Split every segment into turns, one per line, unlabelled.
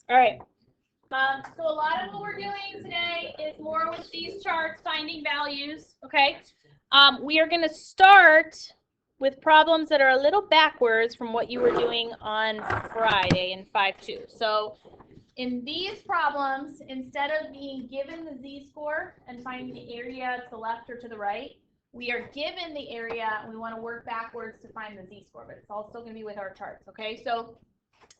All right. So a lot of what we're doing today is more with these charts, finding values, okay? We are going to start with problems that are a little backwards from what you were doing on Friday in 5-2. So in these problems, instead of being given the z-score and finding the area to the left or to the right, we are given the area and we want to work backwards to find the z-score, but it's all still going to be with our charts, okay? So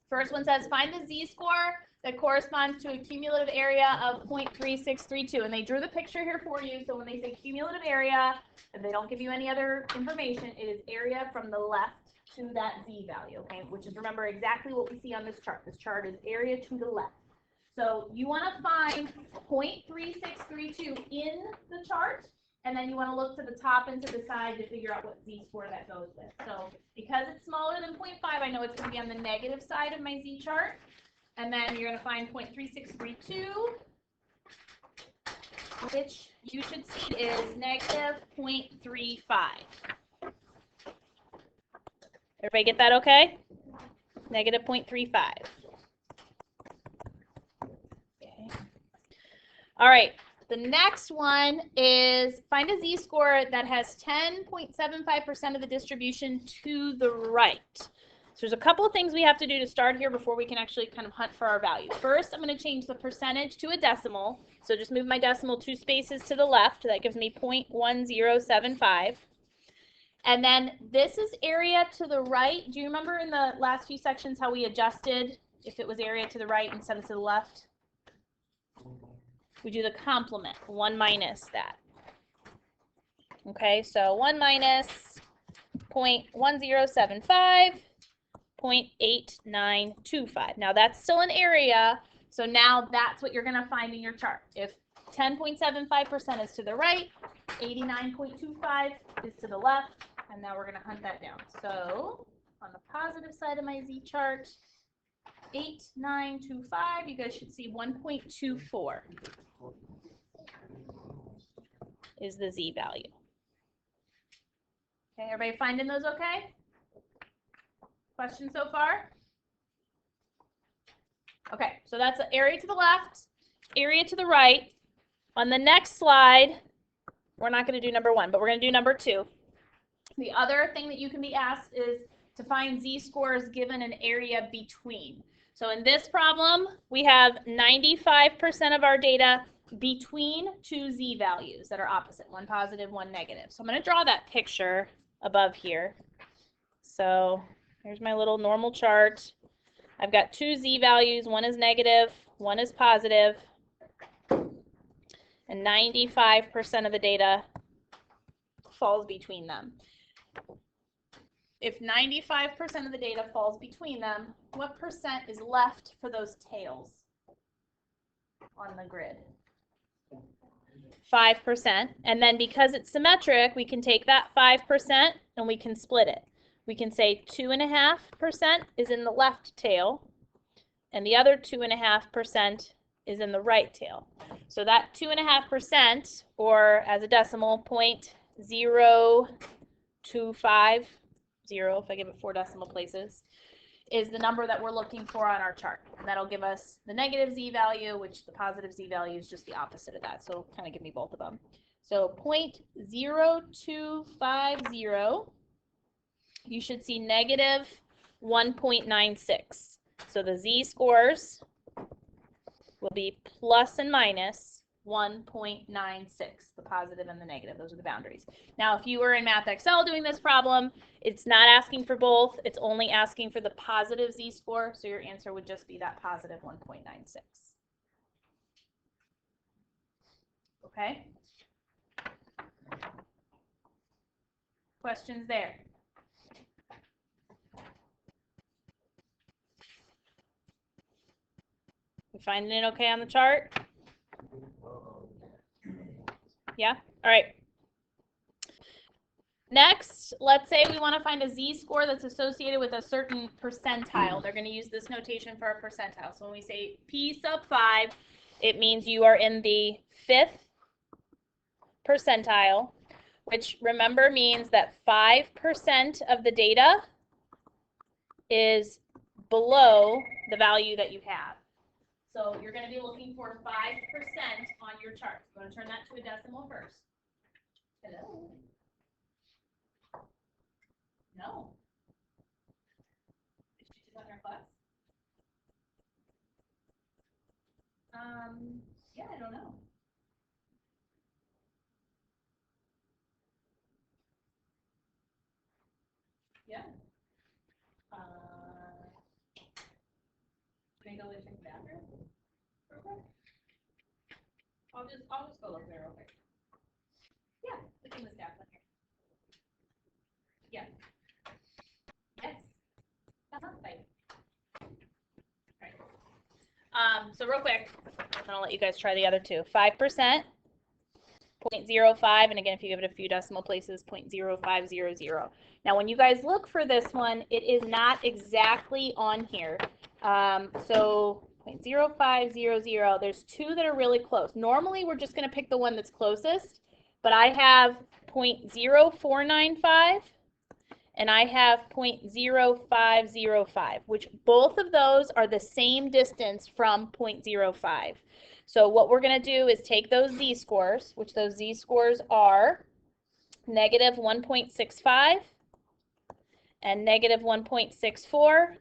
first one says find the z-score that corresponds to a cumulative area of 0.3632. And they drew the picture here for you. So when they say cumulative area, and they don't give you any other information, it is area from the left to that z value, okay? Which is, remember, exactly what we see on this chart. This chart is area to the left. So you want to find 0.3632 in the chart, and then you want to look to the top and to the side to figure out what z-score that goes with. So because it's smaller than 0.5, I know it's going to be on the negative side of my z-chart. And then you're going to find 0.3632, which you should see is negative 0.35. Everybody get that okay? Negative 0.35. Okay. All right. The next one is find a z-score that has 10.75% of the distribution to the right. So there's a couple of things we have to do to start here before we can actually kind of hunt for our values. First, I'm going to change the percentage to a decimal. So just move my decimal 2 spaces to the left. That gives me 0.1075. And then this is area to the right. Do you remember in the last few sections how we adjusted if it was area to the right instead of to the left? We do the complement, 1 minus that. Okay, so 1 minus 0.1075. 0.8925. Now that's still an area, so now that's what you're going to find in your chart. If 10.75% is to the right, 89.25 is to the left, and now we're going to hunt that down. So on the positive side of my z-chart, 8925, you guys should see 1.24 is the z value. Okay, everybody finding those okay? Questions so far? Okay, so that's the area to the left, area to the right. On the next slide, we're not going to do number 1, but we're going to do number 2. The other thing that you can be asked is to find z-scores given an area between. So in this problem, we have 95% of our data between 2 z values that are opposite, one positive, one negative. So I'm going to draw that picture above here. So here's my little normal chart. I've got 2 z values. One is negative, one is positive, and 95% of the data falls between them. If 95% of the data falls between them, what percent is left for those tails on the grid? 5%. And then because it's symmetric, we can take that 5% and we can split it. We can say 2.5% is in the left tail, and the other 2.5% is in the right tail. So that 2.5%, or as a decimal, 0.0250, if I give it 4 decimal places, is the number that we're looking for on our chart. And that'll give us the negative z value, which the positive z value is just the opposite of that. So it'll kind of give me both of them. So 0.0250. You should see negative 1.96. So the z-scores will be plus and minus 1.96, the positive and the negative. Those are the boundaries. Now, if you were in Math Excel doing this problem, it's not asking for both. It's only asking for the positive z-score, so your answer would just be that positive 1.96. Okay? Questions there? You finding it okay on the chart? Yeah? All right. Next, let's say we want to find a z-score that's associated with a certain percentile. They're going to use this notation for a percentile. So when we say P sub 5, it means you are in the 5th percentile, which remember means that 5% of the data is below the value that you have. So you're going to be looking for 5% on your chart. I'm going to turn that to a decimal first. Hello? No. Did you do that in your class? Yeah, I don't know. Yeah. Can I go into the bathroom? Real quick? I'll just go look there real quick. Yeah, the thing was down here. Yeah. Yes. Right. So real quick, I'm gonna let you guys try the other two. 5%, 0.05, and again, if you give it a few decimal places, 0.0500. Now, when you guys look for this one, it is not exactly on here. So 0.0500, there's two that are really close. Normally, we're just gonna pick the one that's closest, but I have 0.0495 and I have 0.0505, which both of those are the same distance from 0.05. So what we're going to do is take those z-scores, which those z-scores are negative 1.65 and negative 1.64,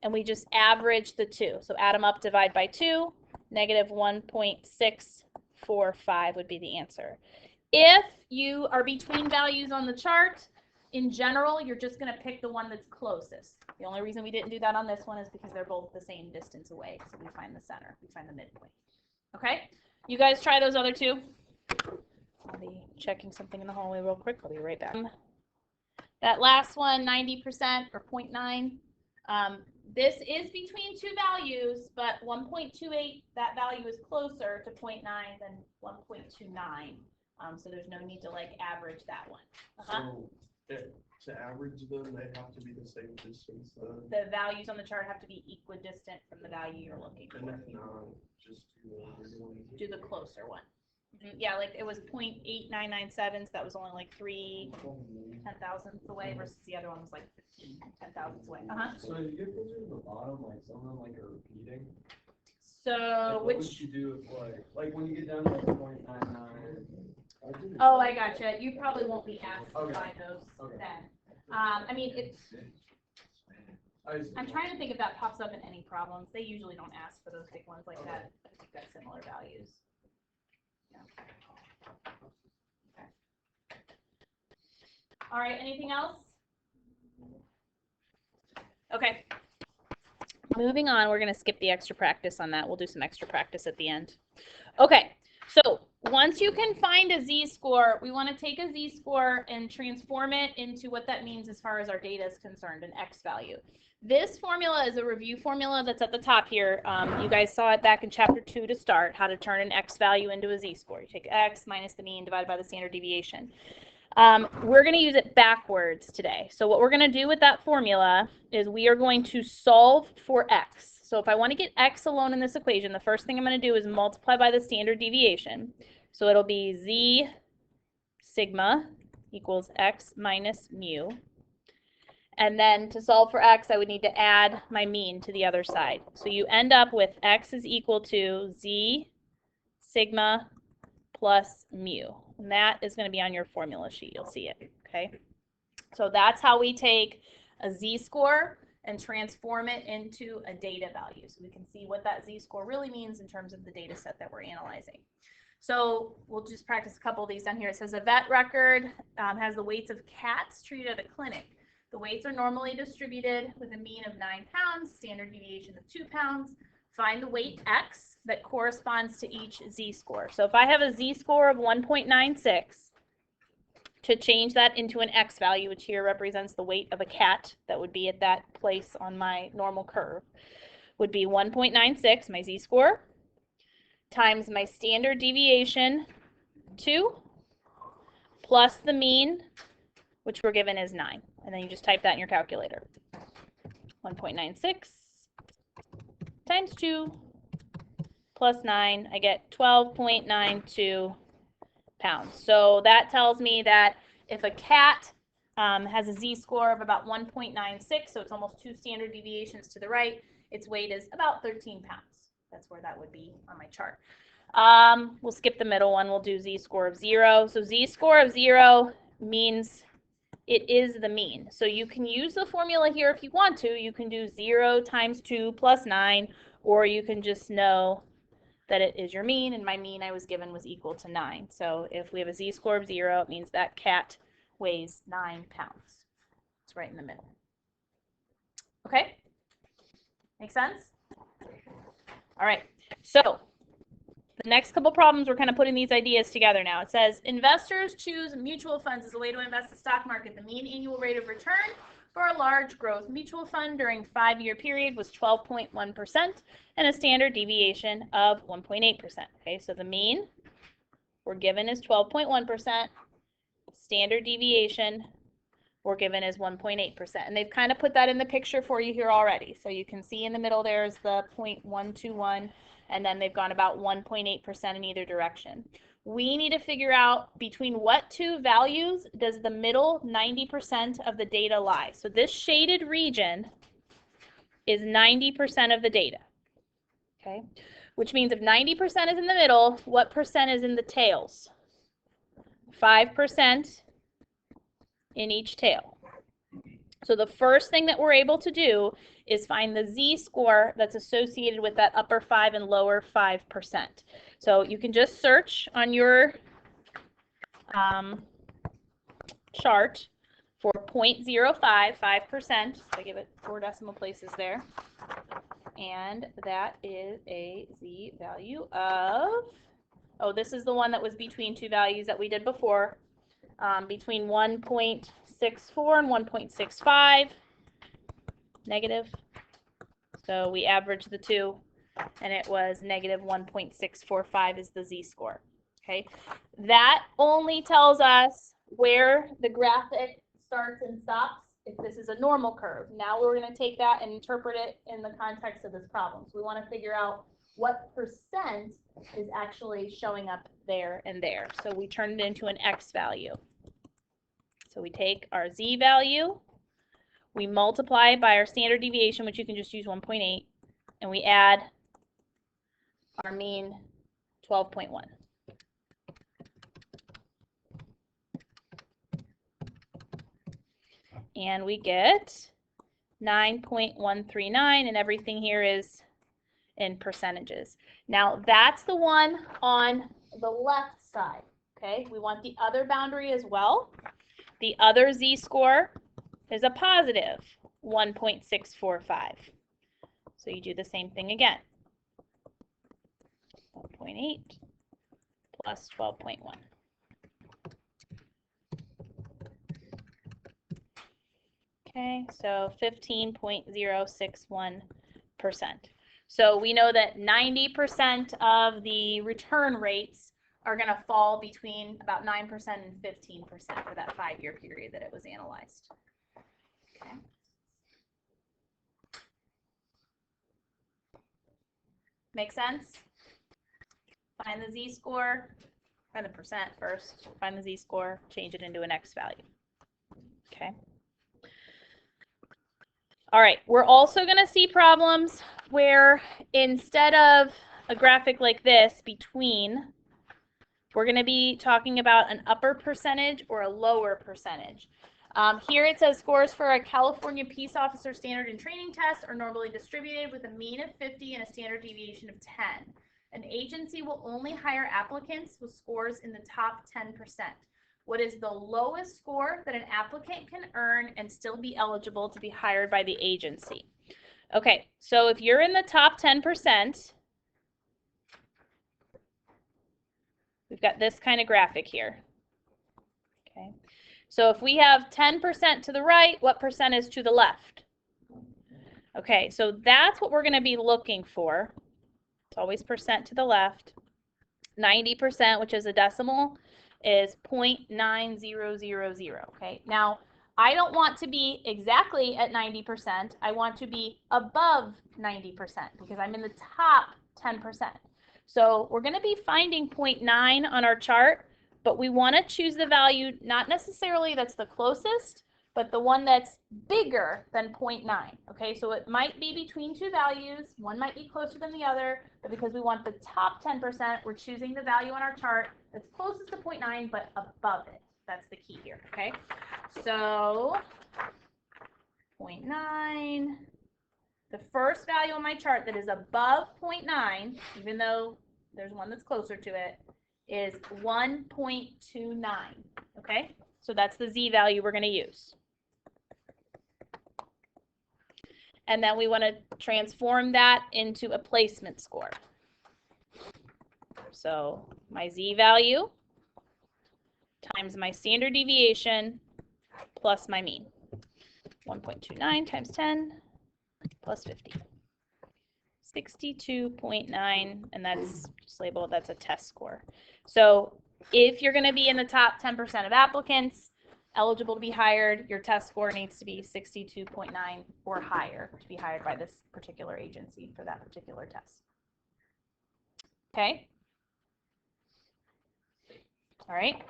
and we just average the two. So add them up, divide by 2, negative 1.645 would be the answer. If you are between values on the chart, in general, you're just going to pick the one that's closest. The only reason we didn't do that on this one is because they're both the same distance away. So we find the center, we find the midpoint. Okay? You guys try those other two. I'll be checking something in the hallway real quick. I'll be right back. That last one, 90% or 0.9. This is between two values, but 1.28, that value is closer to 0.9 than 1.29. So there's no need to like average that one.
So to average them, they have to be the same distance.
The values on the chart have to be equidistant from the value you're looking for.
And if not, just
do the closer one. Yeah, like it was 0.8997, so that was only like 3 10,000ths away versus the other one was like 15 10,000ths away.
So you get closer to the bottom, like some of them like are repeating.
So
like, what would you do if like when you get down to like 0.99?
Oh, I gotcha. You probably won't be asked to buy those then. I mean, it's. I'm trying to think if that pops up in any problems. They usually don't ask for those big ones like that. I think that's similar values. Yeah. Okay. All right. Anything else? Okay. Moving on, we're going to skip the extra practice on that. We'll do some extra practice at the end. Okay. So once you can find a z-score, we want to take a z-score and transform it into what that means as far as our data is concerned, an x value. This formula is a review formula that's at the top here. You guys saw it back in chapter 2 to start, how to turn an x value into a z-score. You take x minus the mean divided by the standard deviation. We're going to use it backwards today. So what we're going to do with that formula is we are going to solve for x. So if I want to get x alone in this equation, the first thing I'm going to do is multiply by the standard deviation. So it'll be z sigma equals x minus mu. And then to solve for x, I would need to add my mean to the other side. So you end up with x is equal to z sigma plus mu. And that is going to be on your formula sheet. You'll see it. Okay. So that's how we take a z-score and transform it into a data value. So we can see what that z-score really means in terms of the data set that we're analyzing. So we'll just practice a couple of these down here. It says a vet record has the weights of cats treated at a clinic. The weights are normally distributed with a mean of 9 pounds, standard deviation of 2 pounds. Find the weight x that corresponds to each z-score. So if I have a z-score of 1.96, to change that into an x value, which here represents the weight of a cat that would be at that place on my normal curve, would be 1.96, my z-score, times my standard deviation 2, plus the mean, which we're given as 9. And then you just type that in your calculator. 1.96 times 2 plus 9, I get 12.92 pounds. So that tells me that if a cat has a z-score of about 1.96, so it's almost 2 standard deviations to the right, its weight is about 13 pounds. That's where that would be on my chart. We'll skip the middle one. We'll do z-score of 0. So z-score of 0 means it is the mean. So you can use the formula here if you want to. You can do 0 times 2 plus 9, or you can just know that it is your mean, and my mean I was given was equal to 9. So if we have a z-score of 0, it means that cat weighs 9 pounds. It's right in the middle. Okay? Make sense? All right. So the next couple problems, we're kind of putting these ideas together now. It says, investors choose mutual funds as a way to invest in the stock market. The mean annual rate of return for a large growth mutual fund during a 5-year period was 12.1% and a standard deviation of 1.8%. Okay, so the mean we're given is 12.1%. Standard deviation we're given is 1.8%. And they've kind of put that in the picture for you here already. So you can see in the middle there's the 0.121, and then they've gone about 1.8% in either direction. We need to figure out between what two values does the middle 90% of the data lie. So this shaded region is 90% of the data, okay? Which means if 90% is in the middle, what percent is in the tails? 5% in each tail. So the first thing that we're able to do is find the z-score that's associated with that upper 5 and lower 5%. So you can just search on your chart for 0.05, 5%. So I give it 4 decimal places there. And that is a z value of, oh, this is the one that was between two values that we did before, between 1.64 and 1.65 negative. So we averaged the two, and it was negative 1.645 is the z-score. Okay, that only tells us where the graphic starts and stops if this is a normal curve. Now we're going to take that and interpret it in the context of this problem. So we want to figure out what percent is actually showing up there and there. So we turn it into an x value. So we take our z value, we multiply it by our standard deviation, which you can just use 1.8, and we add our mean 12.1. And we get 9.139, and everything here is in percentages. Now that's the one on the left side, okay? We want the other boundary as well. The other z-score is a positive 1.645. So you do the same thing again. 1.8 plus 12.1. Okay, so 15.061%. So we know that 90% of the return rates are going to fall between about 9% and 15% for that 5-year period that it was analyzed. Okay. Make sense? Find the z-score, find the percent first, find the z-score, change it into an x value. Okay. All right, we're also going to see problems where instead of a graphic like this between, we're going to be talking about an upper percentage or a lower percentage. Here it says scores for a California Peace Officer Standard and Training Test are normally distributed with a mean of 50 and a standard deviation of 10. An agency will only hire applicants with scores in the top 10%. What is the lowest score that an applicant can earn and still be eligible to be hired by the agency? Okay, so if you're in the top 10%, we've got this kind of graphic here. Okay, so if we have 10% to the right, what percent is to the left? Okay, so that's what we're going to be looking for. It's always percent to the left. 90%, which is a decimal, is 0.9000. Okay, now I don't want to be exactly at 90%. I want to be above 90% because I'm in the top 10%. So we're going to be finding 0.9 on our chart, but we want to choose the value not necessarily that's the closest, but the one that's bigger than 0.9. Okay, so it might be between two values. One might be closer than the other, but because we want the top 10%, we're choosing the value on our chart that's closest to 0.9 but above it. That's the key here, okay? So 0.9, the first value on my chart that is above 0.9, even though there's one that's closer to it, is 1.29, okay? So that's the Z value we're going to use. And then we want to transform that into a placement score. So my Z value times my standard deviation plus my mean. 1.29 times 10 plus 50. 62.9, and that's just labeled, that's a test score. So if you're going to be in the top 10% of applicants eligible to be hired, your test score needs to be 62.9 or higher to be hired by this particular agency for that particular test. Okay? All right.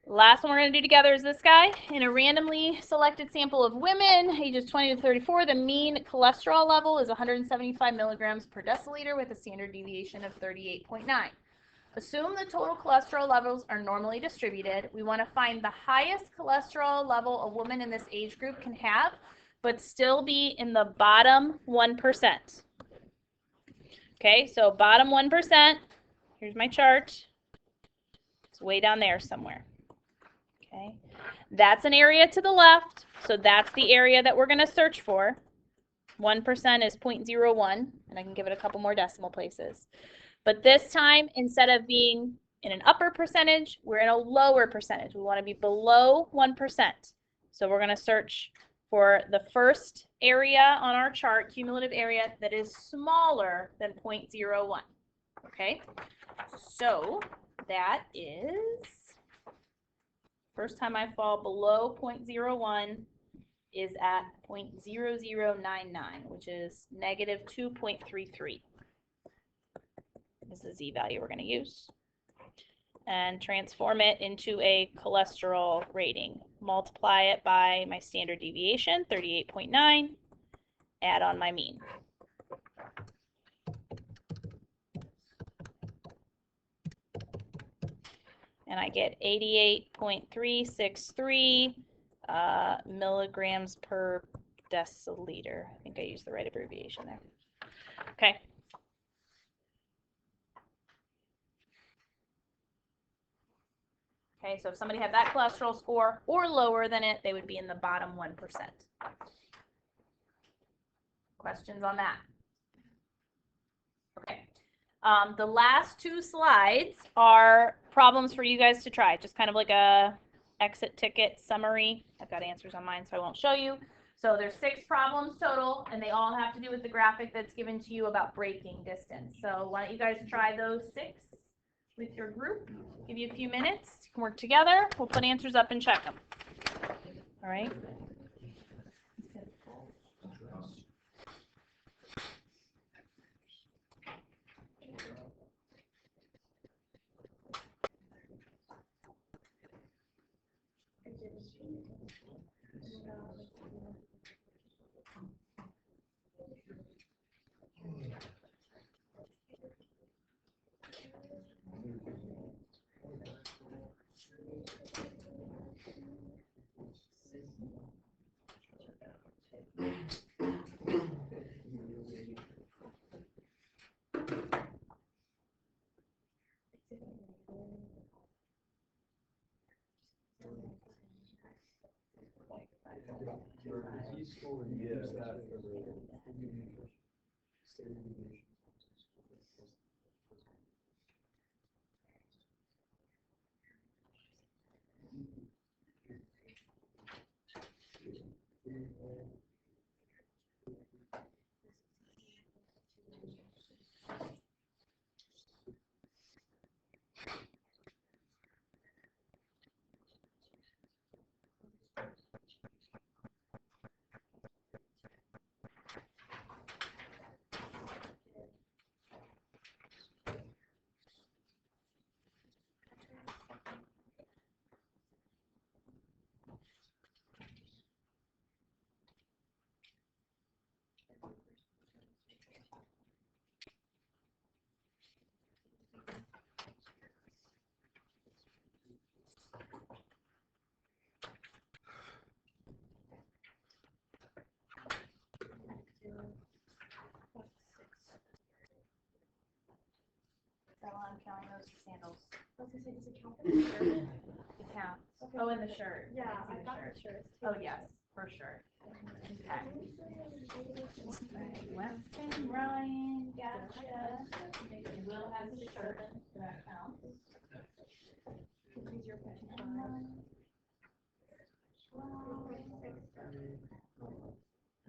Last one we're going to do together is this guy. In a randomly selected sample of women, ages 20 to 34, the mean cholesterol level is 175 milligrams per deciliter with a standard deviation of 38.9. Assume the total cholesterol levels are normally distributed. We want to find the highest cholesterol level a woman in this age group can have, but still be in the bottom 1%. Okay, so bottom 1%. Here's my chart. It's way down there somewhere. Okay, that's an area to the left, so that's the area that we're going to search for. 1% is 0.01, and I can give it a couple more decimal places. But this time, instead of being in an upper percentage, we're in a lower percentage. We want to be below 1%. So we're going to search for the first area on our chart, cumulative area, that is smaller than 0.01. Okay, so that is... First time I fall below 0.01 is at 0.0099, which is negative 2.33. This is the Z value we're going to use. And transform it into a cholesterol rating. Multiply it by my standard deviation, 38.9. Add on my mean. And I get 88.363 milligrams per deciliter. I think I used the right abbreviation there. Okay. Okay, so if somebody had that cholesterol score or lower than it, they would be in the bottom 1%. Questions on that? Okay. The last two slides are problems for you guys to try, just kind of like a exit ticket summary. I've got answers on mine, so I won't show you. So there's 6 problems total, and they all have to do with the graphic that's given to you about braking distance. So why don't you guys try those 6 with your group? Give you a few minutes. You can work together. We'll put answers up and check them. All right. Stella, I'm counting those sandals. The count. Oh, and the shirt.
Yeah,
I
I
see
got
the
the shirt.
Oh, yes, for sure. Okay. Weston, Ryan, gotcha. You will have the shirt, so that counts.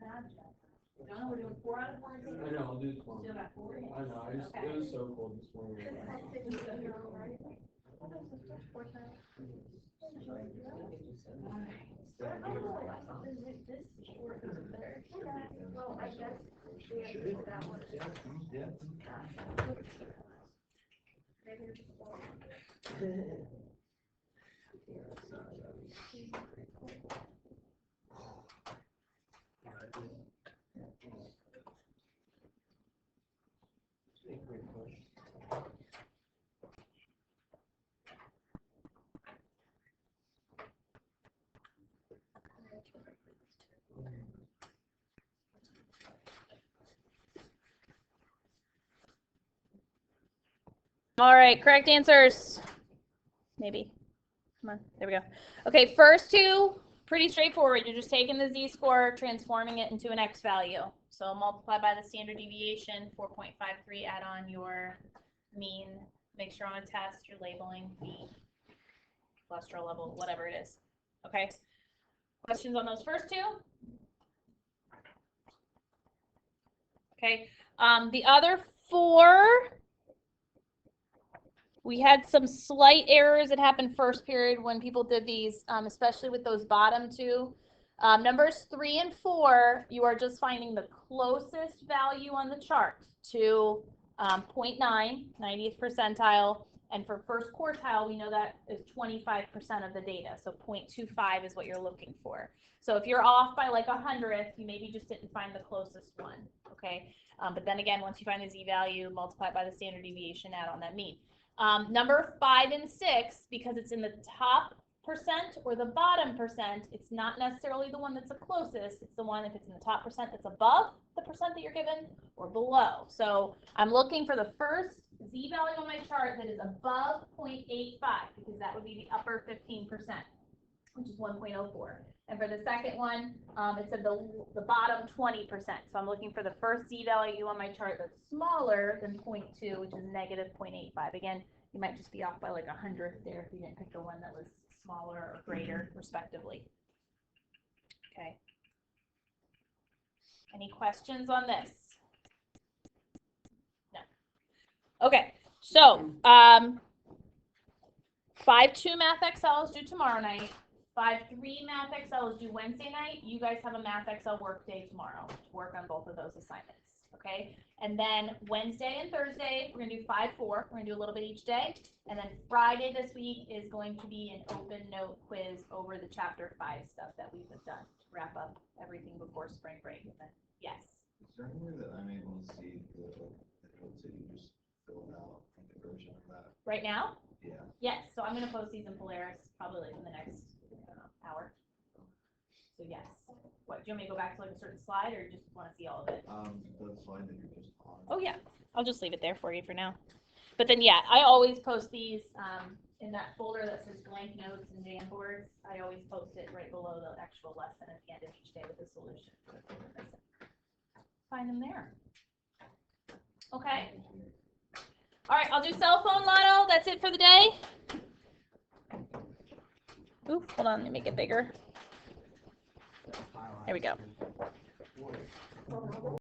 Gotcha. We're doing 4 out of 4.
I know, I'll do this one.
Still got 4.
I know, it was so cold this morning.
Well, I guess we have to do that one. Maybe it's
All right, correct answers. Maybe. Come on, there we go. Okay, first two, pretty straightforward. You're just taking the z-score, transforming it into an x value. So multiply by the standard deviation, 4.53, add on your mean. Make sure on a test you're labeling the cholesterol level, whatever it is. Okay, questions on those first two? Okay, the other 4, we had some slight errors that happened first period when people did these, especially with those bottom 2. Numbers 3 and 4, you are just finding the closest value on the chart to 0.9, 90th percentile. And for first quartile, we know that is 25% of the data. So 0.25 is what you're looking for. So if you're off by like 100th, you maybe just didn't find the closest one. Okay. But then again, once you find the z-value, multiply it by the standard deviation, add on that mean. Number 5 and 6, because it's in the top percent or the bottom percent, it's not necessarily the one that's the closest. It's the one, if it's in the top percent, that's above the percent that you're given or below. So I'm looking for the first z-value on my chart that is above 0.85, because that would be the upper 15%, which is 1.04. And for the second one, it said the bottom 20%. So I'm looking for the first z-value on my chart that's smaller than 0.2, which is negative 0.85. Again, you might just be off by like 100th there if you didn't pick the one that was smaller or greater, respectively. Okay. Any questions on this? No. Okay. So, 5-2 Math Excel is due tomorrow night. 5-3 Math Excel is due Wednesday night. You guys have a Math Excel work day tomorrow to work on both of those assignments. Okay. And then Wednesday and Thursday, we're going to do 5-4. We're going to do a little bit each day. And then Friday this week is going to be an open note quiz over the chapter 5 stuff that we've done to wrap up everything before spring break. Yes.
Is there any way that I'm able to see the notes that you just filled out, like a version of that?
Right now?
Yeah.
Yes. So I'm going to post these in Polaris probably like in the next hour. So yes. What, do you want me to go back to like a certain slide, or you just want to see all of it?
The slide that you're just on.
Oh yeah, I'll just leave it there for you for now. But then yeah, I always post these in that folder that says blank notes and Jamboards. I always post it right below the actual lesson at the end of each day with the solution. Find them there. Okay. All right, I'll do cell phone lotto. That's it for the day. Oop, hold on, let me make it bigger. There we go.